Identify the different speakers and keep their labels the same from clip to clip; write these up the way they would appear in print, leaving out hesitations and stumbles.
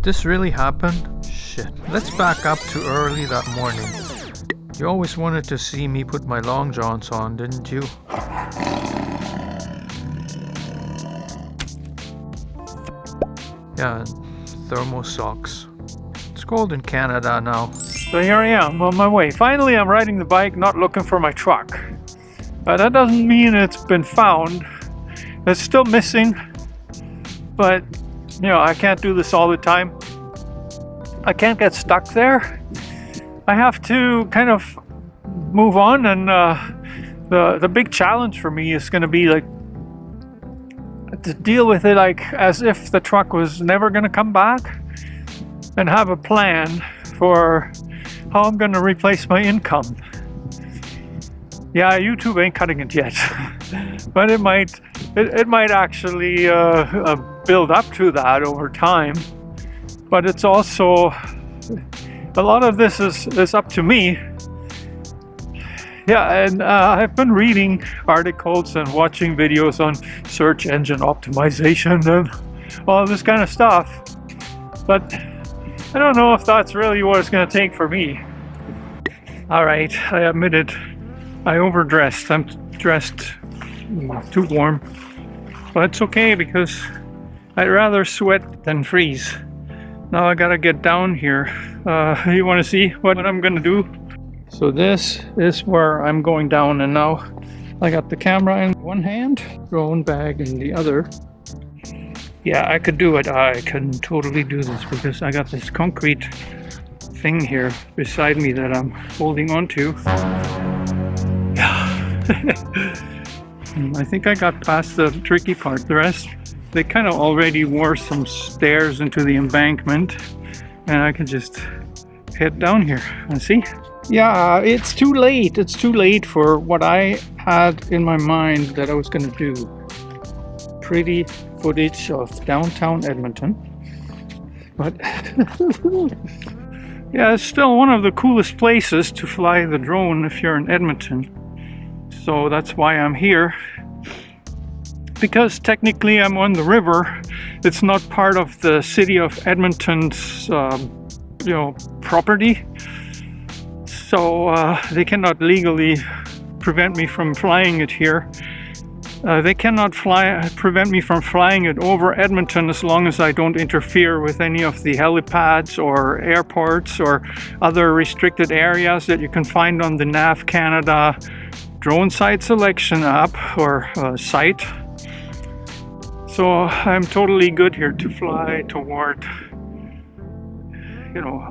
Speaker 1: Did this really happen? Shit. Let's back up to early that morning. You always wanted to see me put my long johns on, didn't you? Yeah, thermo socks. It's cold in Canada now.
Speaker 2: So here I am on my way. Finally, I'm riding the bike, not looking for my truck. That doesn't mean it's been found. It's still missing. But, you know, I can't do this all the time. I can't get stuck there. I have to kind of move on, and the big challenge for me is going to be like to deal with it like as if the truck was never going to come back, and have a plan for how I'm going to replace my income. Yeah, YouTube ain't cutting it yet, but it might actually build up to that over time. But it's also, a lot of this is up to me. Yeah, and I've been reading articles and watching videos on search engine optimization and all this kind of stuff. But I don't know if that's really what it's going to take for me. Alright, I admit it. I overdressed. I'm dressed too warm. But it's okay because I'd rather sweat than freeze. Now I gotta get down here. You want to see what I'm gonna do? So this is where I'm going down, and now I got the camera in one hand, drone bag in the other. Yeah, I could do it. I can totally do this because I got this concrete thing here beside me that I'm holding on to. I think I got past the tricky part. The rest, they kind of already wore some stairs into the embankment, and I can just head down here and see. Yeah, it's too late. It's too late for what I had in my mind that I was going to do. Pretty footage of downtown Edmonton. But yeah, it's still one of the coolest places to fly the drone if you're in Edmonton. So that's why I'm here. Because technically I'm on the river. It's not part of the city of Edmonton's property. So they cannot legally prevent me from flying it here. They cannot prevent me from flying it over Edmonton as long as I don't interfere with any of the helipads or airports or other restricted areas that you can find on the NAV Canada drone site selection app or site. So I'm totally good here to fly toward,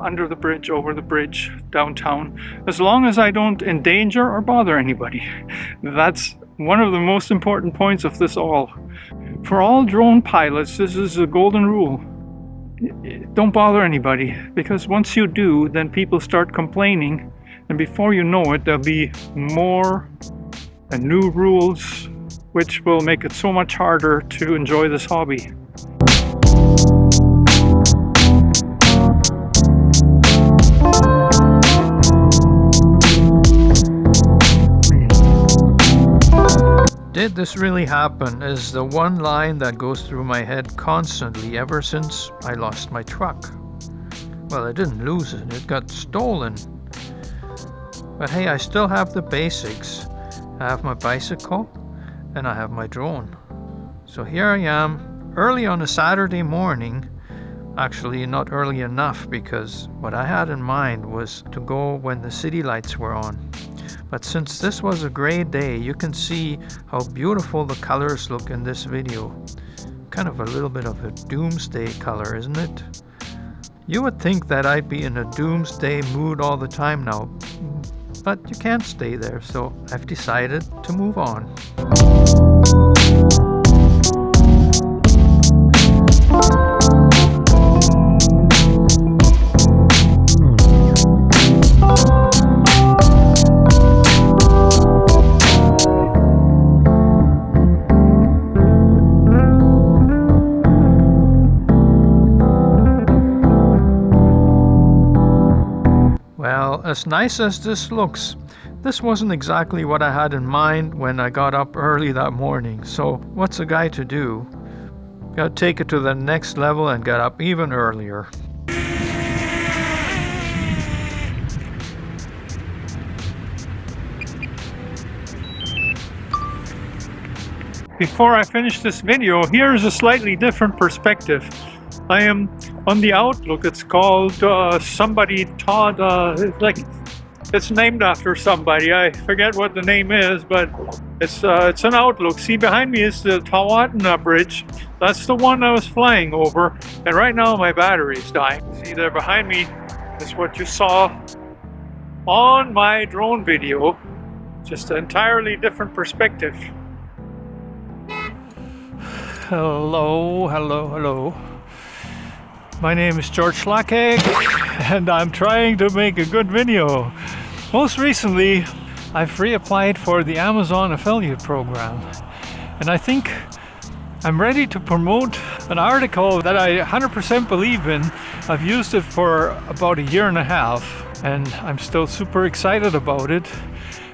Speaker 2: under the bridge, over the bridge, downtown, as long as I don't endanger or bother anybody. That's one of the most important points of this all. For all drone pilots, this is a golden rule. Don't bother anybody, because once you do, then people start complaining, and before you know it, there'll be more and new rules, which will make it so much harder to enjoy this hobby.
Speaker 1: Did this really happen is the one line that goes through my head constantly ever since I lost my truck. Well, I didn't lose it, it got stolen. But hey, I still have the basics. I have my bicycle and I have my drone. So here I am, early on a Saturday morning. Actually, not early enough, because what I had in mind was to go when the city lights were on. But since this was a gray day, you can see how beautiful the colors look in this video. Kind of a little bit of a doomsday color, isn't it? You would think that I'd be in a doomsday mood all the time now, but you can't stay there, so I've decided to move on. Well, as nice as this looks, this wasn't exactly what I had in mind when I got up early that morning. So what's a guy to do? Gotta take it to the next level and get up even earlier.
Speaker 2: before I finish this video, here's a slightly different perspective. I am on the Outlook. It's called somebody taught, it's named after somebody. I forget what the name is, but it's an Outlook. See, behind me is the Tawatana Bridge. That's the one I was flying over, and right now my battery is dying. See there behind me is what you saw on my drone video. Just an entirely different perspective.
Speaker 1: Hello. My name is George Schlackeck, and I'm trying to make a good video. Most recently, I've reapplied for the Amazon affiliate program, and I think I'm ready to promote an article that I 100% believe in. I've used it for about a year and a half, and I'm still super excited about it.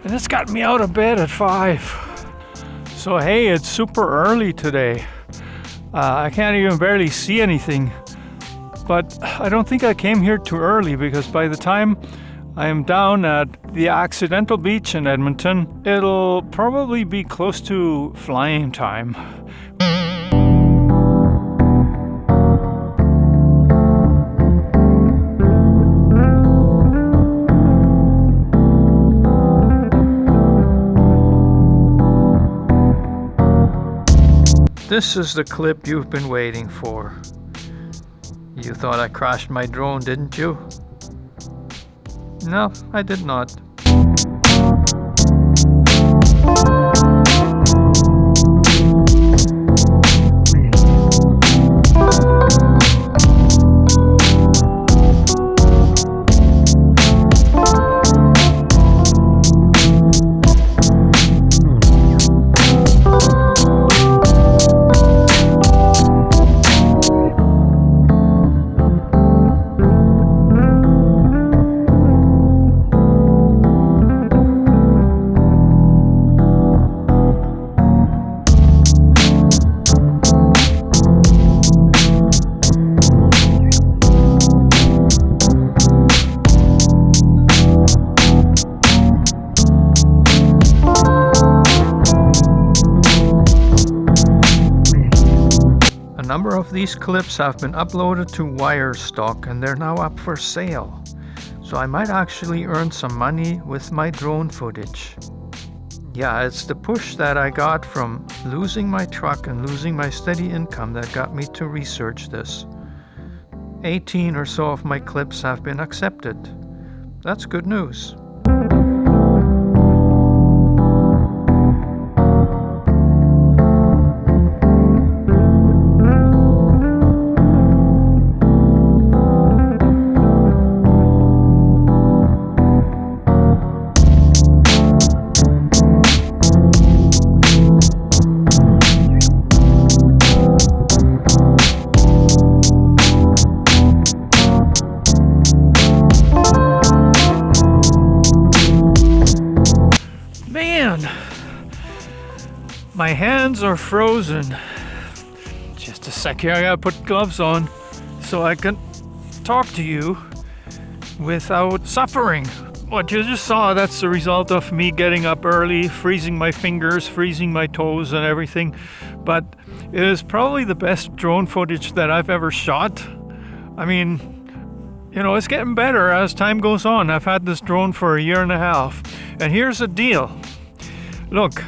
Speaker 1: And it's got me out of bed at 5. So hey, it's super early today. I can't even barely see anything. But I don't think I came here too early, because by the time I am down at the Accidental Beach in Edmonton, it'll probably be close to flying time. This is the clip you've been waiting for. You thought I crashed my drone, didn't you? No, I did not. A number of these clips have been uploaded to Wirestock, and they're now up for sale. So I might actually earn some money with my drone footage. Yeah, it's the push that I got from losing my truck and losing my steady income that got me to research this. 18 or so of my clips have been accepted. That's good news. My hands are frozen. Just a sec here, I gotta put gloves on so I can talk to you without suffering. What you just saw, that's the result of me getting up early, freezing my fingers, freezing my toes and everything. But it is probably the best drone footage that I've ever shot. I mean, you know, it's getting better as time goes on. I've had this drone for a year and a half. And here's the deal. Look,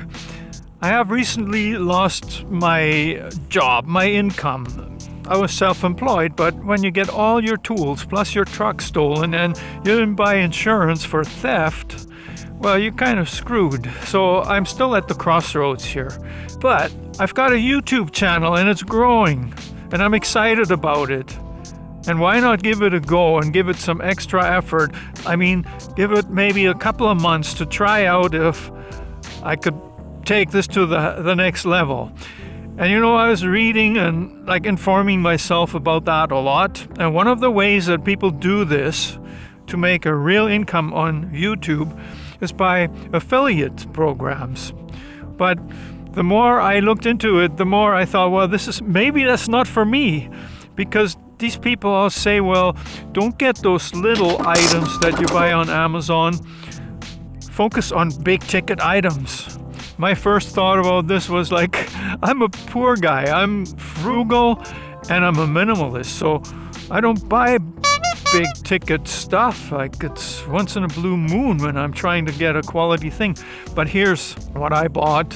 Speaker 1: I have recently lost my job, my income. I was self-employed, but when you get all your tools plus your truck stolen and you didn't buy insurance for theft, well, you're kind of screwed. So I'm still at the crossroads here. But I've got a YouTube channel and it's growing, and I'm excited about it. And why not give it a go and give it some extra effort? I mean, give it maybe a couple of months to try out if I could take this to the next level. And you know, I was reading and informing myself about that a lot. And one of the ways that people do this to make a real income on YouTube is by affiliate programs. But the more I looked into it, the more I thought, well, maybe that's not for me, because these people all say, well, don't get those little items that you buy on Amazon. Focus on big ticket items.
Speaker 2: my first thought about this was like, I'm a poor guy. I'm frugal and I'm a minimalist. So I don't buy big ticket stuff. Like, it's once in a blue moon when I'm trying to get a quality thing. But here's what I bought.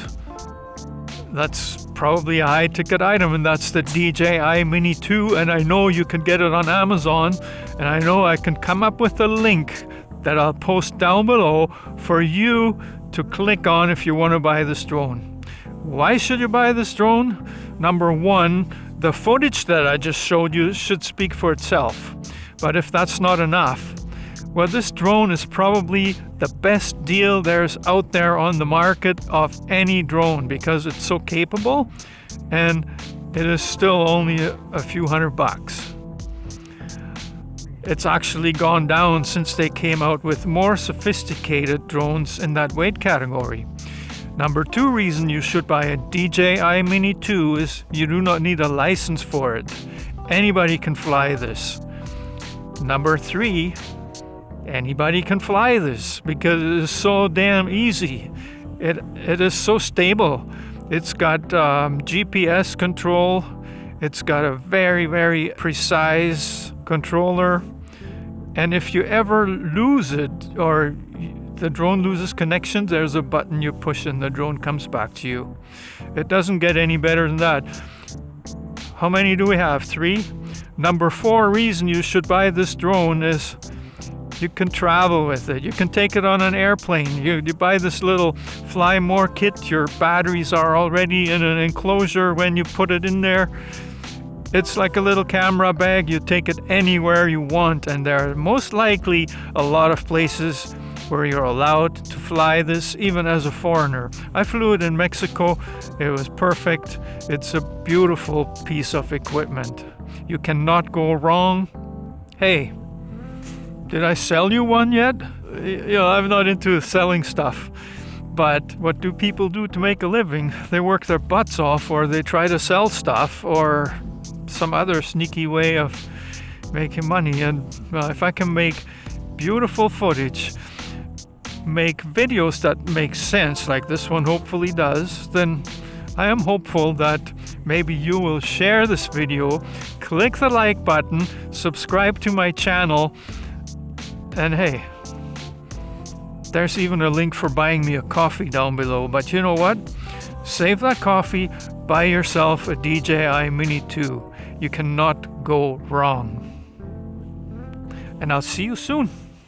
Speaker 2: That's probably a high ticket item, and that's the DJI Mini 2. And I know you can get it on Amazon, and I know I can come up with a link that I'll post down below for you to click on if you want to buy this drone. Why should you buy this drone? Number one, the footage that I just showed you should speak for itself. But if that's not enough, well, this drone is probably the best deal there's out there on the market of any drone, because it's so capable and it is still only a few $100. It's actually gone down since they came out with more sophisticated drones in that weight category. Number two reason you should buy a DJI Mini 2 is you do not need a license for it. Anybody can fly this. Number three, anybody can fly this because it is so damn easy. It is so stable. It's got GPS control. It's got a very, very precise controller. And if you ever lose it or the drone loses connection, there's a button you push and the drone comes back to you. It doesn't get any better than that. How many do we have? 3? Number 4 reason you should buy this drone is you can travel with it. You can take it on an airplane. You buy this little Fly More kit. Your batteries are already in an enclosure when you put it in there. It's like a little camera bag. You take it anywhere you want, and there are most likely a lot of places where you're allowed to fly this, even as a foreigner. I flew it in Mexico. It was perfect. It's a beautiful piece of equipment. You cannot go wrong. Hey, did I sell you one yet? You know, I'm not into selling stuff. But what do people do to make a living? They work their butts off, or they try to sell stuff, or some other sneaky way of making money. And well, if I can make beautiful footage, make videos that make sense, like this one hopefully does, then I am hopeful that maybe you will share this video, click the like button, subscribe to my channel, and hey, there's even a link for buying me a coffee down below. But you know what? Save that coffee, buy yourself a DJI Mini 2. You cannot go wrong. And I'll see you soon.